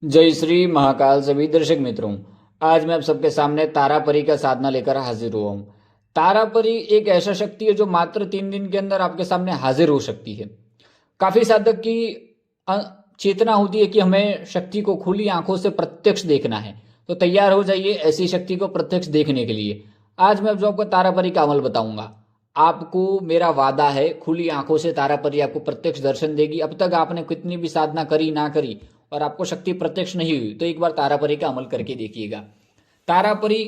जय श्री महाकाल सभी दर्शक मित्रों। आज मैं आप सबके सामने तारापरी का साधना लेकर हाजिर हुआ हूँ। तारापरी एक ऐसा शक्ति है जो मात्र 3 दिन के अंदर आपके सामने हाजिर हो सकती है। काफी साधक की अ, चेतना होती है कि हमें शक्ति को खुली आंखों से प्रत्यक्ष देखना है, तो तैयार हो जाइए ऐसी शक्ति को प्रत्यक्ष देखने के लिए। आज मैं जो आपको तारापरी का अमल बताऊंगा, आपको मेरा वादा है खुली आंखों से तारापरी आपको प्रत्यक्ष दर्शन देगी। अब तक आपने कितनी भी साधना करी ना करी और आपको शक्ति प्रत्यक्ष नहीं हुई, तो एक बार तारापरी का अमल करके देखिएगा। तारापरी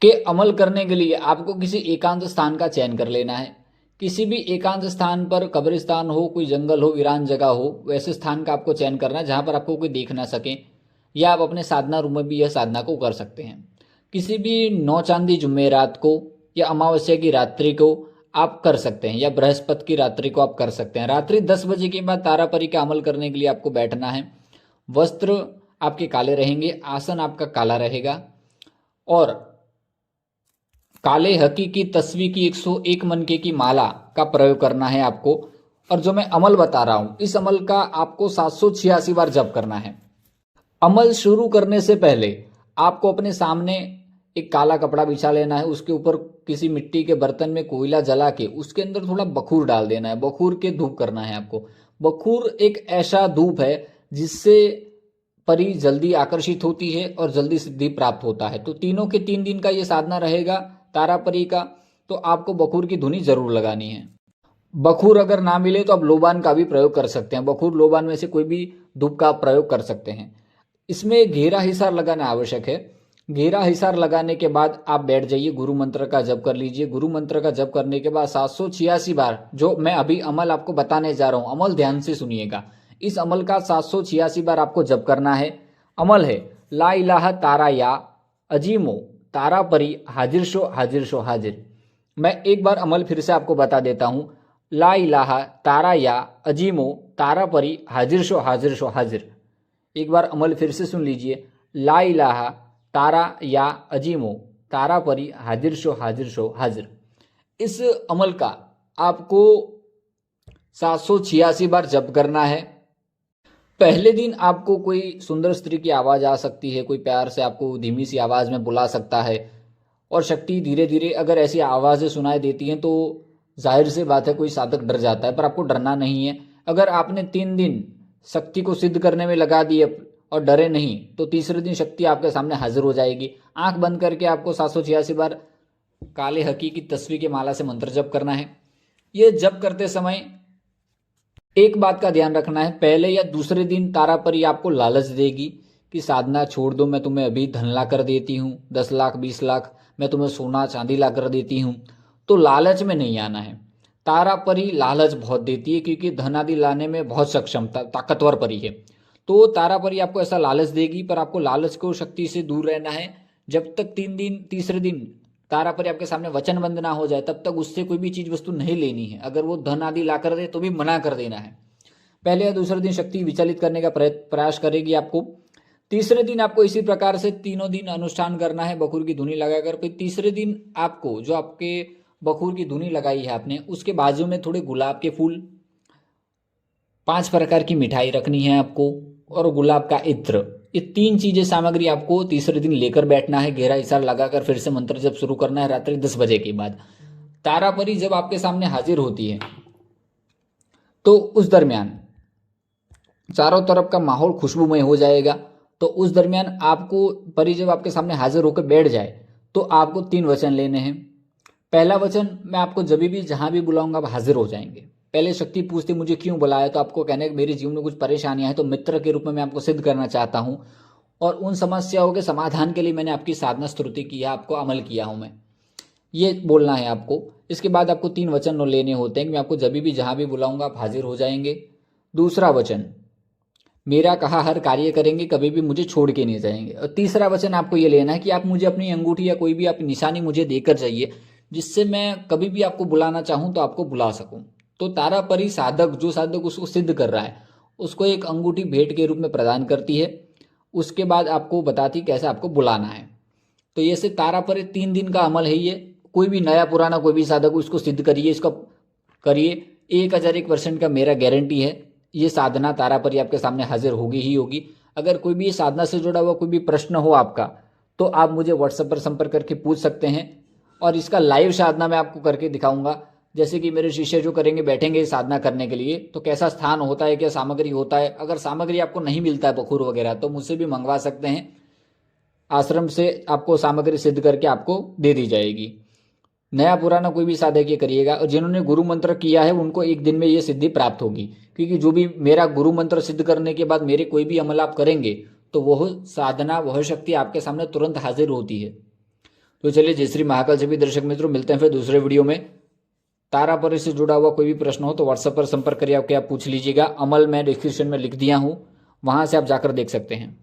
के अमल करने के लिए आपको किसी एकांत स्थान का चयन कर लेना है। किसी भी एकांत स्थान पर, कब्रिस्तान हो, कोई जंगल हो, वीरान जगह हो, वैसे स्थान का आपको चयन करना है जहां पर आपको कोई देख ना सके, या आप अपने साधना रूम में भी यह साधना को कर सकते हैं। किसी भी नौ चांदी जुमेरात को या अमावस्या की रात्रि को आप कर सकते हैं, या बृहस्पति की रात्रि को आप कर सकते हैं। रात्रि 10 बजे के बाद तारापरी का अमल करने के लिए आपको बैठना है। वस्त्र आपके काले रहेंगे, आसन आपका काला रहेगा, और काले हकी की तस्वीर की 101 मनके की माला का प्रयोग करना है आपको। और जो मैं अमल बता रहा हूं, इस अमल का आपको 786 बार जप करना है। अमल शुरू करने से पहले आपको अपने सामने एक काला कपड़ा बिछा लेना है। उसके ऊपर किसी मिट्टी के बर्तन में कोयला जला के उसके अंदर थोड़ा बखूर डाल देना है। बखूर के धूप करना है आपको। बखूर एक ऐसा धूप है जिससे परी जल्दी आकर्षित होती है और जल्दी सिद्धि प्राप्त होता है। तो तीनों के 3 दिन का ये साधना रहेगा तारापरी का। तो आपको बखूर की धुनी जरूर लगानी है। बखूर अगर ना मिले तो आप लोबान का भी प्रयोग कर सकते हैं। बखूर लोबान में से कोई भी धूप का प्रयोग कर सकते हैं। इसमें घेरा हिसार लगाना आवश्यक है। घेरा हिसार लगाने के बाद आप बैठ जाइए, गुरु मंत्र का जप कर लीजिए। गुरु मंत्र का जप करने के बाद 786 बार, जो मैं अभी अमल आपको बताने जा रहा हूं, अमल ध्यान से सुनिएगा। इस अमल का 786 बार आपको जप करना है। अमल है ला इलाहा तारा या अजीमो तारा परी हाजिर शो हाजिर शो हाजिर। मैं एक बार अमल फिर से आपको बता देता हूं। ला इलाहा तारा या अजीमो तारा परी हाजिर शो हाजिर शो हाजिर। एक बार अमल फिर से सुन लीजिए। ला इलाहा तारा या अजीमो तारा परी हाजिर शो हाजिर शो हाजिर। इस अमल का आपको 786 बार जप करना है। पहले दिन आपको कोई सुंदर स्त्री की आवाज आ सकती है, कोई प्यार से आपको धीमी सी आवाज में बुला सकता है, और शक्ति धीरे धीरे अगर ऐसी आवाजें सुनाई देती हैं तो जाहिर सी बात है कोई साधक डर जाता है, पर आपको डरना नहीं है। अगर आपने 3 दिन शक्ति को सिद्ध करने में लगा दिए और डरे नहीं, तो तीसरे दिन शक्ति आपके सामने हाजिर हो जाएगी। आंख बंद करके आपको 786 बार काले हकी की तस्वीर के माला से मंत्र जप करना है। यह जप करते समय एक बात का ध्यान रखना है, पहले या दूसरे दिन तारापरी आपको लालच देगी कि साधना छोड़ दो, मैं तुम्हें अभी धन ला कर देती हूँ, 10 लाख 20 लाख, मैं तुम्हें सोना चांदी ला कर देती हूँ। तो लालच में नहीं आना है। तारापरी लालच बहुत देती है क्योंकि धन आदि लाने में बहुत सक्षम ताकतवर परी है। तो तारापरी आपको ऐसा लालच देगी, पर आपको लालच को शक्ति से दूर रहना है। जब तक 3 दिन, तीसरे दिन तारापरी आपके सामने वचनबंद ना हो जाए तब तक उससे कोई भी चीज वस्तु नहीं लेनी है। अगर वो धन आदि ला कर दे तो भी मना कर देना है। पहले या दूसरे दिन शक्ति विचलित करने का प्रयास करेगी आपको। तीसरे दिन आपको इसी प्रकार से तीनों दिन अनुष्ठान करना है बखूर की धुनी लगाकर। फिर तीसरे दिन आपको जो आपके बखूर की धुनी लगाई है आपने, उसके बाजू में थोड़े गुलाब के फूल, 5 प्रकार की मिठाई रखनी है आपको, और गुलाब का इत्र। ये 3 चीजें सामग्री आपको तीसरे दिन लेकर बैठना है। गहरा इशारा लगाकर फिर से मंत्र जब शुरू करना है रात्रि 10 बजे के बाद। तारापरी जब आपके सामने हाजिर होती है तो उस दरमियान चारों तरफ का माहौल खुशबूमय हो जाएगा। तो उस दरमियान आपको परी जब आपके सामने हाजिर होकर बैठ जाए तो आपको 3 वचन लेने हैं। पहला वचन, मैं आपको जब भी जहां भी बुलाऊंगा आप हाजिर हो जाएंगे। पहले शक्ति पूछती मुझे क्यों बुलाया, तो आपको कहना है मेरे जीवन में कुछ परेशानियां हैं, तो मित्र के रूप में मैं आपको सिद्ध करना चाहता हूं, और उन समस्याओं के समाधान के लिए मैंने आपकी साधना स्तुति की है, आपको अमल किया हूं मैं, ये बोलना है आपको। इसके बाद आपको 3 वचन लेने होते हैं कि मैं आपको जब भी जहां भी बुलाऊंगा आप हाजिर हो जाएंगे। दूसरा वचन, मेरा कहा हर कार्य करेंगे, कभी भी मुझे छोड़ के नहीं जाएंगे। और तीसरा वचन आपको ये लेना है कि आप मुझे अपनी अंगूठी या कोई भी आप निशानी मुझे देकर जाइए, जिससे मैं कभी भी आपको बुलाना चाहूं तो आपको बुला सकूं। तो तारापरी साधक, जो साधक उसको सिद्ध कर रहा है, उसको एक अंगूठी भेंट के रूप में प्रदान करती है। उसके बाद आपको बताती कैसे आपको बुलाना है। तो ये से तारापरी 3 दिन का अमल है ये। कोई भी नया पुराना कोई भी साधक उसको सिद्ध करिए, इसका करिए। 1001% का मेरा गारंटी है, ये साधना तारापरी आपके सामने हाजिर होगी ही होगी। अगर कोई भी साधना से जुड़ा हुआ कोई भी प्रश्न हो आपका, तो आप मुझे व्हाट्सएप पर संपर्क करके पूछ सकते हैं और इसका लाइव साधना मैं आपको करके दिखाऊंगा। जैसे कि मेरे शिष्य जो करेंगे, बैठेंगे साधना करने के लिए, तो कैसा स्थान होता है, क्या सामग्री होता है। अगर सामग्री आपको नहीं मिलता है बखूर वगैरह, तो मुझसे भी मंगवा सकते हैं। आश्रम से आपको सामग्री सिद्ध करके आपको दे दी जाएगी। नया पुराना कोई भी साधक ये करिएगा, और जिन्होंने गुरु मंत्र किया है उनको एक दिन में ये सिद्धि प्राप्त होगी। क्योंकि जो भी मेरा गुरु मंत्र सिद्ध करने के बाद मेरे कोई भी अमल आप करेंगे, तो वह साधना, वह शक्ति आपके सामने तुरंत हाजिर होती है। तो चलिए, जय श्री महाकाल सभी दर्शक मित्रों, मिलते हैं फिर दूसरे वीडियो में। तारापरी से जुड़ा हुआ कोई भी प्रश्न हो तो व्हाट्सएप पर संपर्क करिए, आप पूछ लीजिएगा। अमल मैं डिस्क्रिप्शन में लिख दिया हूँ, वहां से आप जाकर देख सकते हैं।